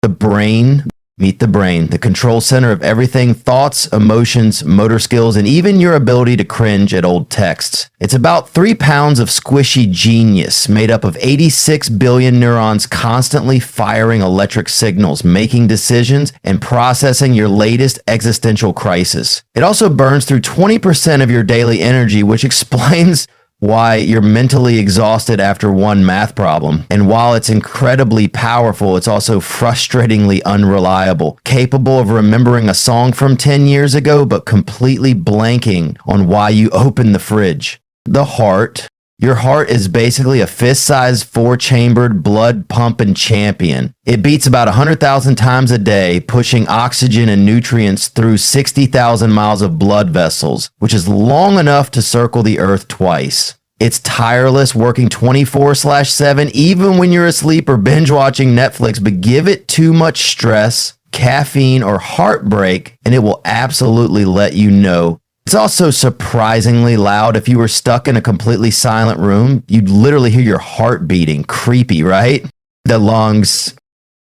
The brain, meet the brain, the control center of everything, thoughts, emotions, motor skills, and even your ability to cringe at old texts. It's about 3 pounds of squishy genius made up of 86 billion neurons constantly firing electric signals, making decisions, and processing your latest existential crisis. It also burns through 20% of your daily energy, which explains why you're mentally exhausted after one math problem. And while it's incredibly powerful, it's also frustratingly unreliable, capable of remembering a song from 10 years ago, but completely blanking on why you opened the fridge. The heart. Your heart is basically a fist-sized, 4-chambered, blood-pumping champion. It beats about 100,000 times a day, pushing oxygen and nutrients through 60,000 miles of blood vessels, which is long enough to circle the earth twice. It's tireless, working 24/7, even when you're asleep or binge-watching Netflix, but give it too much stress, caffeine, or heartbreak, and it will absolutely let you know. It's also surprisingly loud. If you were stuck in a completely silent room, you'd literally hear your heart beating. Creepy, right? The lungs.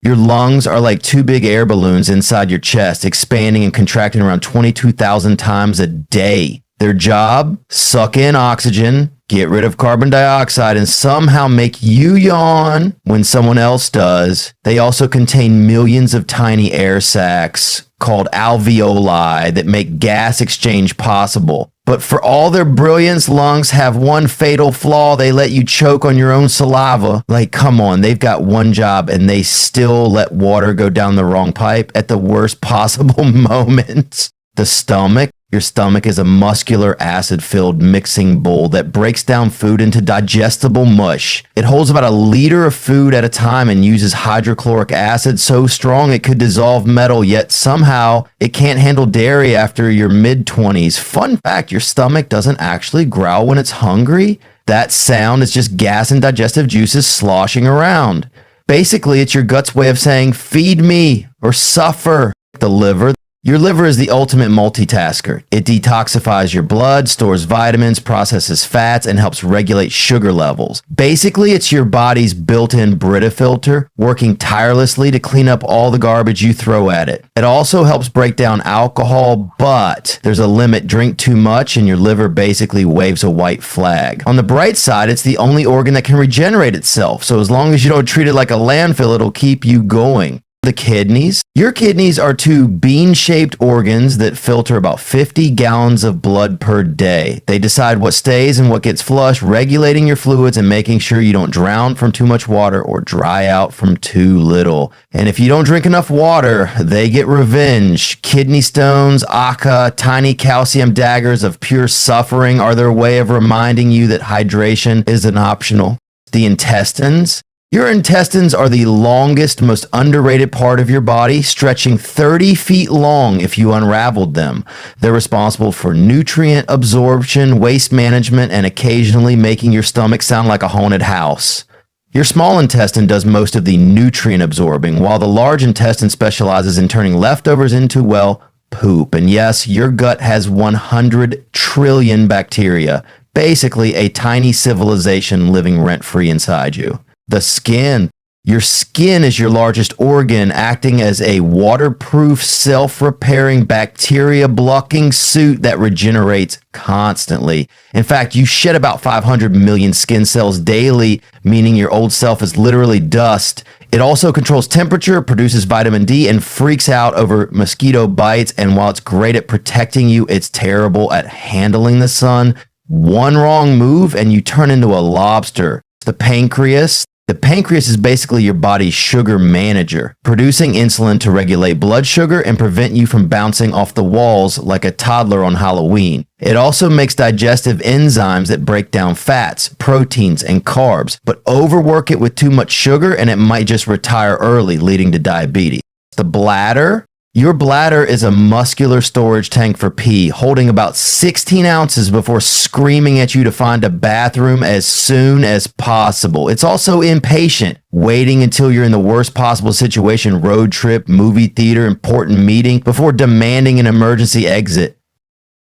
Your lungs are like 2 big air balloons inside your chest, expanding and contracting around 22,000 times a day. Their job? Suck in oxygen, get rid of carbon dioxide, and somehow make you yawn when someone else does. They also contain millions of tiny air sacs called alveoli that make gas exchange possible. But for all their brilliance, lungs have one fatal flaw. They let you choke on your own saliva. Like, come on, they've got one job and they still let water go down the wrong pipe at the worst possible moments. The stomach. Your stomach is a muscular, acid-filled mixing bowl that breaks down food into digestible mush. It holds about 1 liter of food at a time and uses hydrochloric acid so strong it could dissolve metal, yet somehow it can't handle dairy after your mid-20s. Fun fact, your stomach doesn't actually growl when it's hungry. That sound is just gas and digestive juices sloshing around. Basically, it's your gut's way of saying, feed me or suffer. The liver. Your liver is the ultimate multitasker. It detoxifies your blood, stores vitamins, processes fats, and helps regulate sugar levels. Basically, it's your body's built-in Brita filter, working tirelessly to clean up all the garbage you throw at it. It also helps break down alcohol, but there's a limit. Drink too much and your liver basically waves a white flag. On the bright side, it's the only organ that can regenerate itself, so as long as you don't treat it like a landfill, it'll keep you going. The kidneys. Your kidneys are 2 bean-shaped organs that filter about 50 gallons of blood per day. They decide what stays and what gets flushed, regulating your fluids and making sure you don't drown from too much water or dry out from too little. And if you don't drink enough water, they get revenge. Kidney stones, aka, tiny calcium daggers of pure suffering are their way of reminding you that hydration isn't optional. The intestines. Your intestines are the longest, most underrated part of your body, stretching 30 feet long if you unraveled them. They're responsible for nutrient absorption, waste management, and occasionally making your stomach sound like a haunted house. Your small intestine does most of the nutrient absorbing, while the large intestine specializes in turning leftovers into, well, poop. And yes, your gut has 100 trillion bacteria, basically a tiny civilization living rent-free inside you. The skin. Your skin is your largest organ, acting as a waterproof, self-repairing, bacteria-blocking suit that regenerates constantly. In fact, you shed about 500 million skin cells daily, meaning your old self is literally dust. It also controls temperature, produces vitamin D, and freaks out over mosquito bites. And while it's great at protecting you, it's terrible at handling the sun. One wrong move and you turn into a lobster. The pancreas. The pancreas is basically your body's sugar manager, producing insulin to regulate blood sugar and prevent you from bouncing off the walls like a toddler on Halloween. It also makes digestive enzymes that break down fats, proteins, and carbs, but overwork it with too much sugar and it might just retire early, leading to diabetes. The bladder. Your bladder is a muscular storage tank for pee, holding about 16 ounces before screaming at you to find a bathroom as soon as possible. It's also impatient, waiting until you're in the worst possible situation, road trip, movie theater, important meeting, before demanding an emergency exit.